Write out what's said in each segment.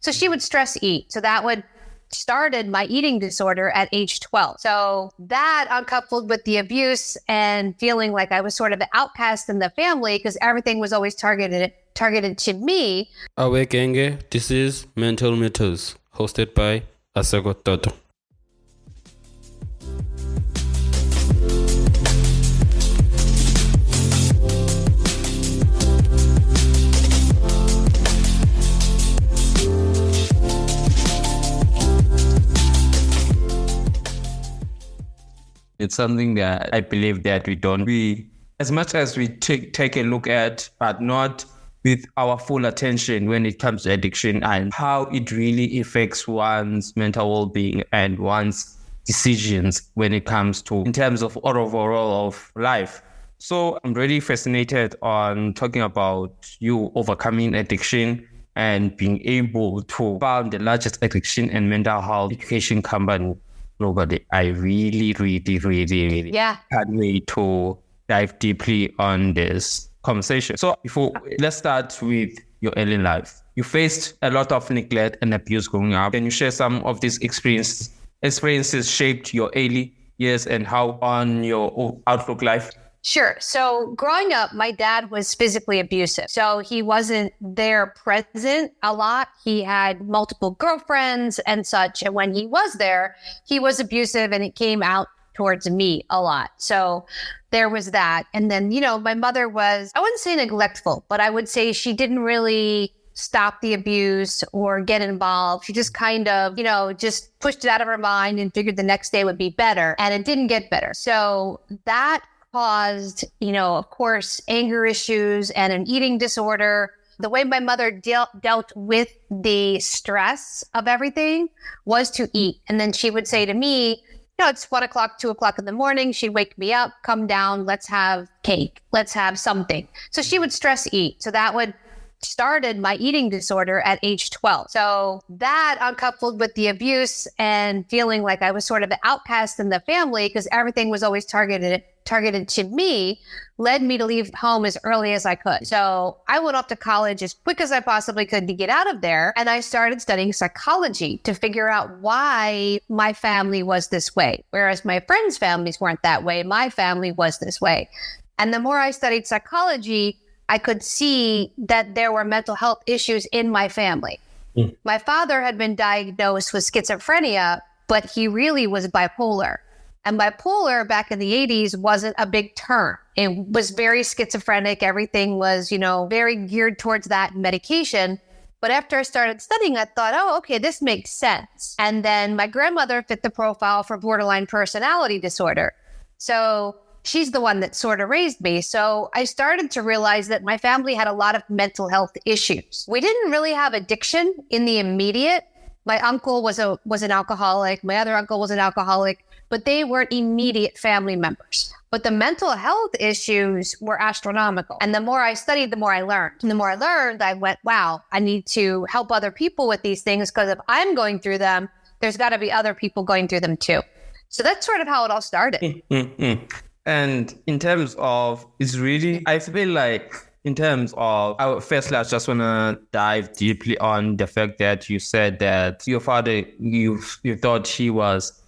So she would stress eat. So that would started my eating disorder at age 12. So that uncoupled with the abuse and feeling like I was sort of the outcast in the family because everything was always targeted to me. Awekenge, this is Mental Mythos, hosted by Asagot Toto. It's something that I believe that we as much as we take a look at, but not with our full attention when it comes to addiction and how it really affects one's mental well-being and one's decisions when it comes to, in terms of overall of life. So I'm really fascinated on talking about you overcoming addiction and being able to found the largest addiction and mental health education company globally. I really can't wait to dive deeply on this conversation. So let's start with your early life. You faced a lot of neglect and abuse growing up. Can you share some of these experiences shaped your early years and how on your outlook life? Sure. So growing up, my dad was physically abusive. So he wasn't there present a lot. He had multiple girlfriends and such. And when he was there, he was abusive and it came out towards me a lot. So there was that. And then, my mother was, I wouldn't say neglectful, but I would say she didn't really stop the abuse or get involved. She just kind of, just pushed it out of her mind and figured the next day would be better. And it didn't get better. So that caused, of course, anger issues and an eating disorder. The way my mother dealt with the stress of everything was to eat. And then she would say to me, it's 1 o'clock, 2 o'clock in the morning. She'd wake me up, come down, let's have cake, let's have something. So she would stress eat. So that would started my eating disorder at age 12. So that uncoupled with the abuse and feeling like I was sort of the outcast in the family because everything was always targeted to me led me to leave home as early as I could. So I went off to college as quick as I possibly could to get out of there. And I started studying psychology to figure out why my family was this way. Whereas my friends' families weren't that way, my family was this way. And the more I studied psychology, I could see that there were mental health issues in my family. My father had been diagnosed with schizophrenia, but he really was bipolar. And bipolar back in the 80s wasn't a big term. It was very schizophrenic. Everything was, very geared towards that medication. But after I started studying, I thought, oh, okay, this makes sense. And then my grandmother fit the profile for borderline personality disorder. So she's the one that sort of raised me. So I started to realize that my family had a lot of mental health issues. We didn't really have addiction in the immediate. My uncle was an alcoholic. My other uncle was an alcoholic, but they weren't immediate family members. But the mental health issues were astronomical. And the more I studied, the more I learned. And the more I learned, I went, wow, I need to help other people with these things because if I'm going through them, there's got to be other people going through them too. So that's sort of how it all started. And in terms of, I feel like in terms of, firstly, I just want to dive deeply on the fact that you said that your father, you thought he was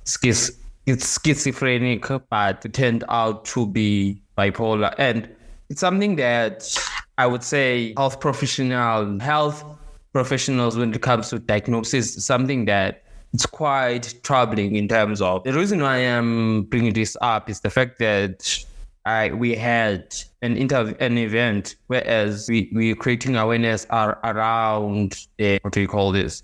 schizophrenic, but it turned out to be bipolar. And it's something that I would say health professionals, when it comes to diagnosis, something that it's quite troubling in terms of the reason why I am bringing this up is the fact that we had an event, whereas we creating awareness around autism.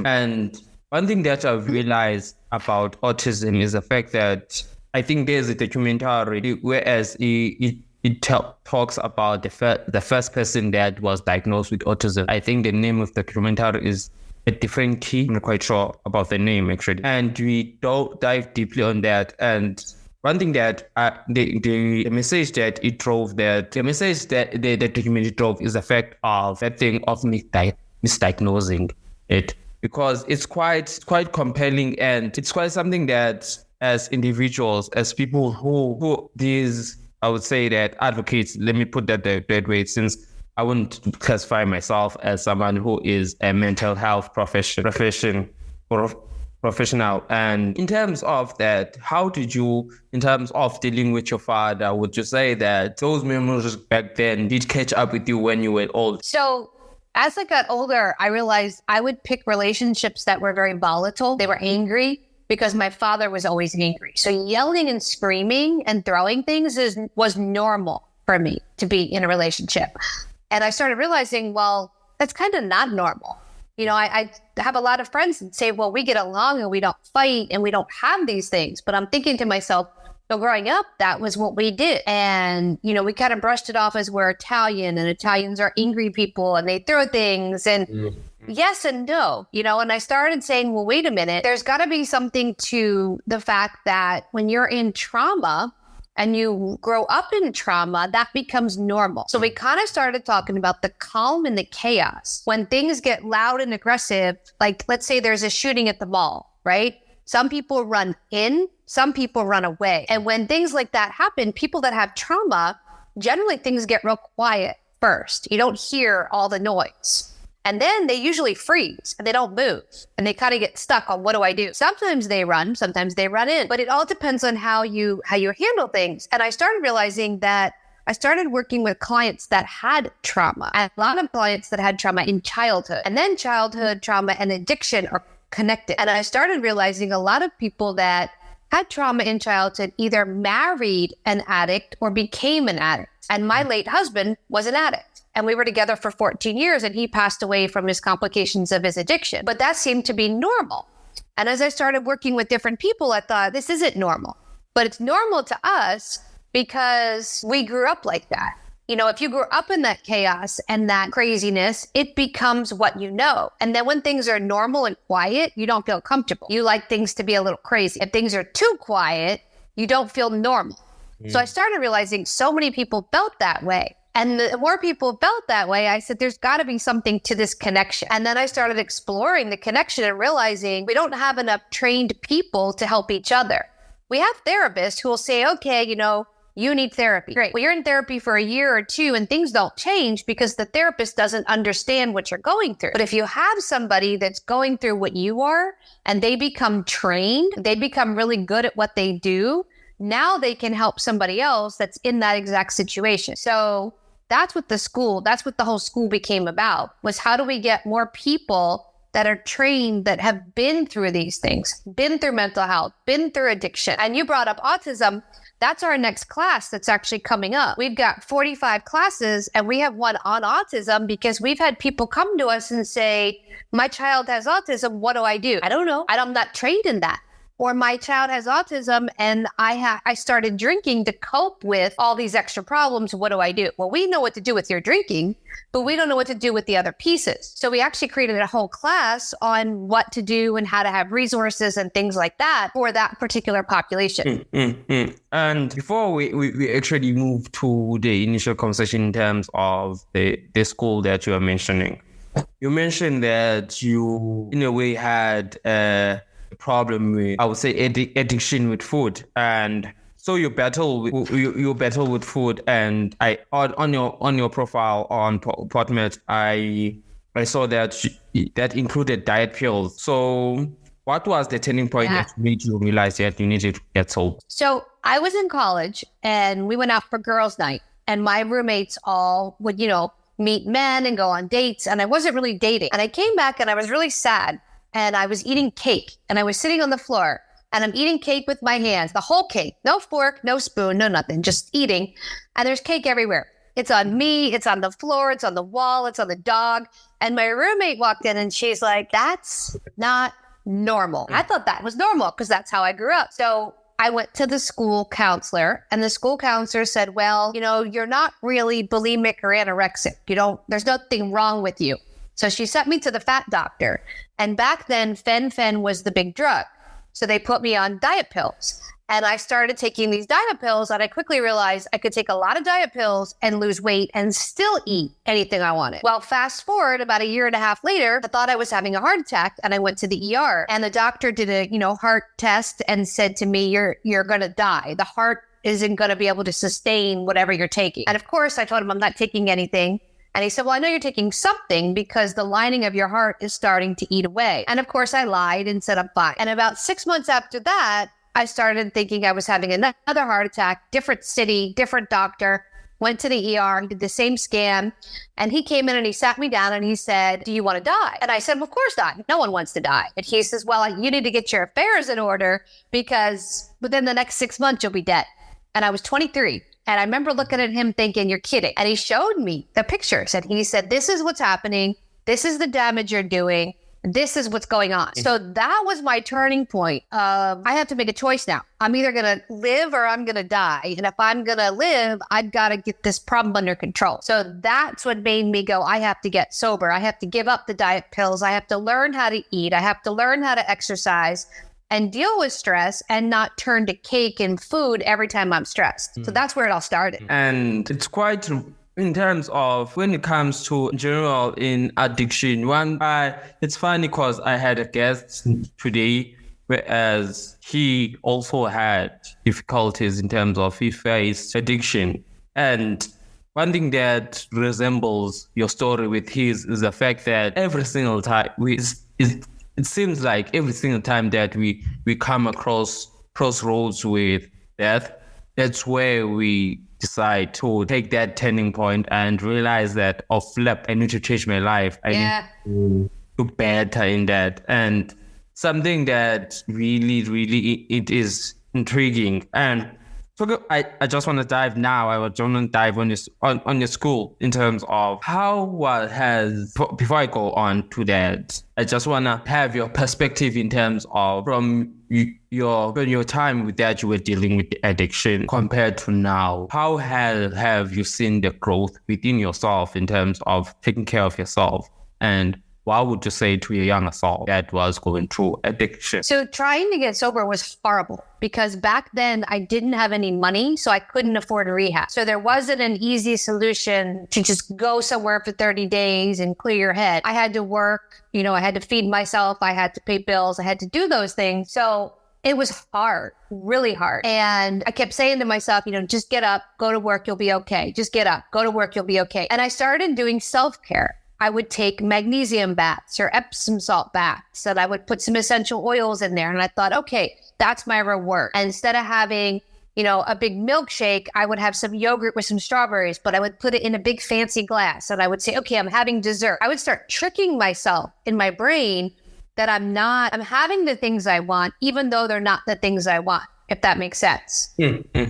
And one thing that I've realized about autism is the fact that I think there's a documentary, whereas it talks about the first person that was diagnosed with autism. I think the name of the documentary is A Different Key. I'm not quite sure about the name actually. And we dive deeply on that. And one thing that the message that it drove, that the message that the documentary drove is the fact of that thing of misdiagnosing it, because it's quite compelling, and it's quite something that as individuals, as people who these, I would say that advocates, let me put that way, since I wouldn't classify myself as someone who is a mental health professional. And in terms of that, how did you, in terms of dealing with your father, would you say that those memories back then did catch up with you when you were old? So as I got older, I realized I would pick relationships that were very volatile. They were angry because my father was always angry. So yelling and screaming and throwing things was normal for me to be in a relationship. And I started realizing, well, that's kind of not normal. You know, I have a lot of friends that say, well, we get along and we don't fight and we don't have these things. But I'm thinking to myself, so growing up, that was what we did. And, you know, we kind of brushed it off as we're Italian and Italians are angry people and they throw things and yes and no, you know, and I started saying, well, wait a minute, there's got to be something to the fact that when you're in trauma, and you grow up in trauma, that becomes normal. So we kind of started talking about the calm and the chaos. When things get loud and aggressive, like let's say there's a shooting at the mall, right? Some people run in, some people run away. And when things like that happen, people that have trauma, generally things get real quiet first. You don't hear all the noise. And then they usually freeze and they don't move and they kind of get stuck on what do I do? Sometimes they run, sometimes they run in, but it all depends on how you handle things. And I started realizing that I started working with clients that had trauma, and a lot of clients that had trauma in childhood, and then childhood trauma and addiction are connected. And I started realizing a lot of people that had trauma in childhood either married an addict or became an addict. And my late husband was an addict. And we were together for 14 years and he passed away from his complications of his addiction. But that seemed to be normal. And as I started working with different people, I thought, this isn't normal. But it's normal to us because we grew up like that. You know, if you grew up in that chaos and that craziness, it becomes what you know. And then when things are normal and quiet, you don't feel comfortable. You like things to be a little crazy. If things are too quiet, you don't feel normal. So I started realizing so many people felt that way. And the more people felt that way, I said, there's got to be something to this connection. And then I started exploring the connection and realizing we don't have enough trained people to help each other. We have therapists who will say, okay, you know, you need therapy. Great. Well, you're in therapy for a year or two and things don't change because the therapist doesn't understand what you're going through. But if you have somebody that's going through what you are and they become trained, they become really good at what they do, now they can help somebody else that's in that exact situation. So that's what the whole school became about, was how do we get more people that are trained, that have been through these things, been through mental health, been through addiction. And you brought up autism. That's our next class that's actually coming up. We've got 45 classes and we have one on autism because we've had people come to us and say, my child has autism. What do I do? I don't know. I'm not trained in that. Or my child has autism and I started drinking to cope with all these extra problems. What do I do? Well, we know what to do with your drinking, but we don't know what to do with the other pieces. So we actually created a whole class on what to do and how to have resources and things like that for that particular population. And before we actually move to the initial conversation in terms of the school that you are mentioning, you mentioned that you, in a way, had a problem with, I would say, addiction with food, and so you battle with food. And I on your profile on Podmet, I saw that that included diet pills. So what was the turning point that made you realize that you needed to get help? So I was in college and we went out for girls' night, and my roommates all would, meet men and go on dates, and I wasn't really dating. And I came back and I was really sad. And I was eating cake and I was sitting on the floor and I'm eating cake with my hands, the whole cake, no fork, no spoon, no nothing, just eating. And there's cake everywhere. It's on me, it's on the floor, it's on the wall, it's on the dog. And my roommate walked in and she's like, that's not normal. I thought that was normal because that's how I grew up. So I went to the school counselor and the school counselor said, well, you're not really bulimic or anorexic. There's nothing wrong with you. So she sent me to the fat doctor. And back then, fen-phen was the big drug. So they put me on diet pills. And I started taking these diet pills, and I quickly realized I could take a lot of diet pills and lose weight and still eat anything I wanted. Well, fast forward about a year and a half later, I thought I was having a heart attack, and I went to the ER. And the doctor did a, heart test and said to me, you're going to die. The heart isn't going to be able to sustain whatever you're taking. And of course, I told him I'm not taking anything. And he said, well, I know you're taking something because the lining of your heart is starting to eat away. And of course, I lied and said, I'm fine. And about 6 months after that, I started thinking I was having another heart attack, different city, different doctor. Went to the ER, did the same scan, and he came in and he sat me down and he said, do you want to die? And I said, well, of course not. No one wants to die. And he says, well, you need to get your affairs in order because within the next 6 months, you'll be dead. And I was 23. And I remember looking at him thinking, you're kidding. And he showed me the pictures and he said, this is what's happening. This is the damage you're doing. This is what's going on. So that was my turning point. I have to make a choice now. I'm either going to live or I'm going to die. And if I'm going to live, I've got to get this problem under control. So that's what made me go, I have to get sober. I have to give up the diet pills. I have to learn how to eat. I have to learn how to exercise and deal with stress and not turn to cake and food every time I'm stressed. So that's where it all started. And it's quite... in terms of when it comes to general in addiction, it's funny because I had a guest today, whereas he also had difficulties in terms of he faced addiction. And one thing that resembles your story with his is the fact that every single time it seems like every single time that we come across crossroads with death, that's where we decide to take that turning point and realize that, oh, flip, I need to change my life. I need to do better in that. And something that really, really, it is intriguing. And so I just want to dive now. I want to dive on your school in terms of before I go on to that, I just want to have your perspective in terms of from your time with that you were dealing with the addiction compared to now. How have you seen the growth within yourself in terms of taking care of yourself? And what would you say to a younger soul that was going through addiction? So trying to get sober was horrible because back then I didn't have any money, so I couldn't afford a rehab. So there wasn't an easy solution to just go somewhere for 30 days and clear your head. I had to work, I had to feed myself, I had to pay bills, I had to do those things. So it was hard, really hard. And I kept saying to myself, just get up, go to work, you'll be okay. Just get up, go to work, you'll be okay. And I started doing self-care. I would take magnesium baths or Epsom salt baths, and I would put some essential oils in there. And I thought, okay, that's my reward. And instead of having, a big milkshake, I would have some yogurt with some strawberries, but I would put it in a big fancy glass. And I would say, okay, I'm having dessert. I would start tricking myself in my brain that I'm having the things I want, even though they're not the things I want, if that makes sense.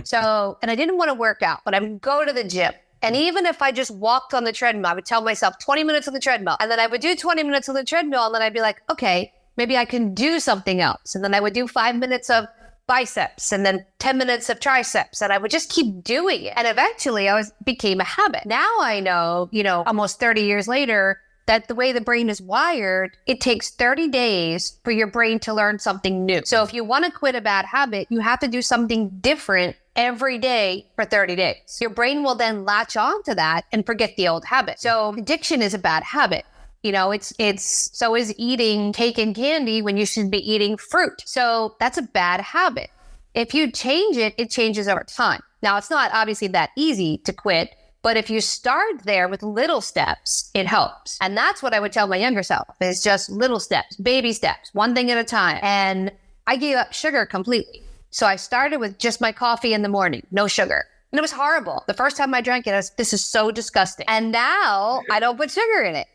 So, and I didn't want to work out, but I would go to the gym. And even if I just walked on the treadmill, I would tell myself 20 minutes on the treadmill. And then I would do 20 minutes on the treadmill. And then I'd be like, okay, maybe I can do something else. And then I would do 5 minutes of biceps and then 10 minutes of triceps. And I would just keep doing it. And eventually became a habit. Now I know, almost 30 years later, that the way the brain is wired, it takes 30 days for your brain to learn something new. So if you want to quit a bad habit, you have to do something different every day for 30 days. Your brain will then latch on to that and forget the old habit. So addiction is a bad habit. So is eating cake and candy when you should be eating fruit. So that's a bad habit. If you change it, it changes over time. Now, it's not obviously that easy to quit, but if you start there with little steps, it helps. And that's what I would tell my younger self is just little steps, baby steps, one thing at a time. And I gave up sugar completely. So I started with just my coffee in the morning, no sugar. And it was horrible. The first time I drank it, I was, this is so disgusting. And now I don't put sugar in it.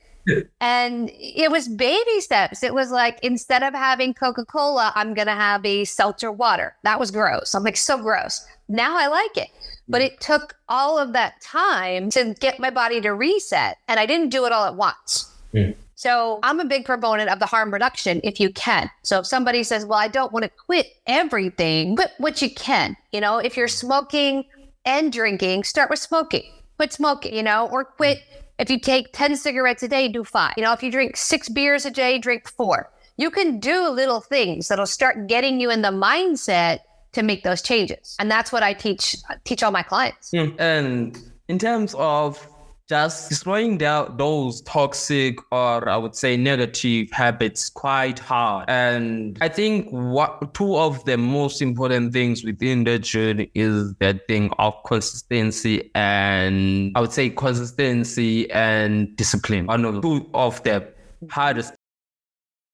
And it was baby steps. It was like, instead of having Coca-Cola, I'm going to have a seltzer water. That was gross. I'm like, so gross. Now I like it. But it took all of that time to get my body to reset. And I didn't do it all at once. So I'm a big proponent of the harm reduction if you can. So if somebody says, well, I don't want to quit everything, but what you can, if you're smoking and drinking, start with smoking. Quit smoking, or quit. If you take 10 cigarettes a day, do 5. If you drink 6 beers a day, drink 4. You can do little things that'll start getting you in the mindset to make those changes. And that's what I teach all my clients. And in terms of just destroying those toxic, or I would say negative habits, quite hard. And I think two of the most important things within that journey is that thing of consistency, and I would say consistency and discipline. One of two of the hardest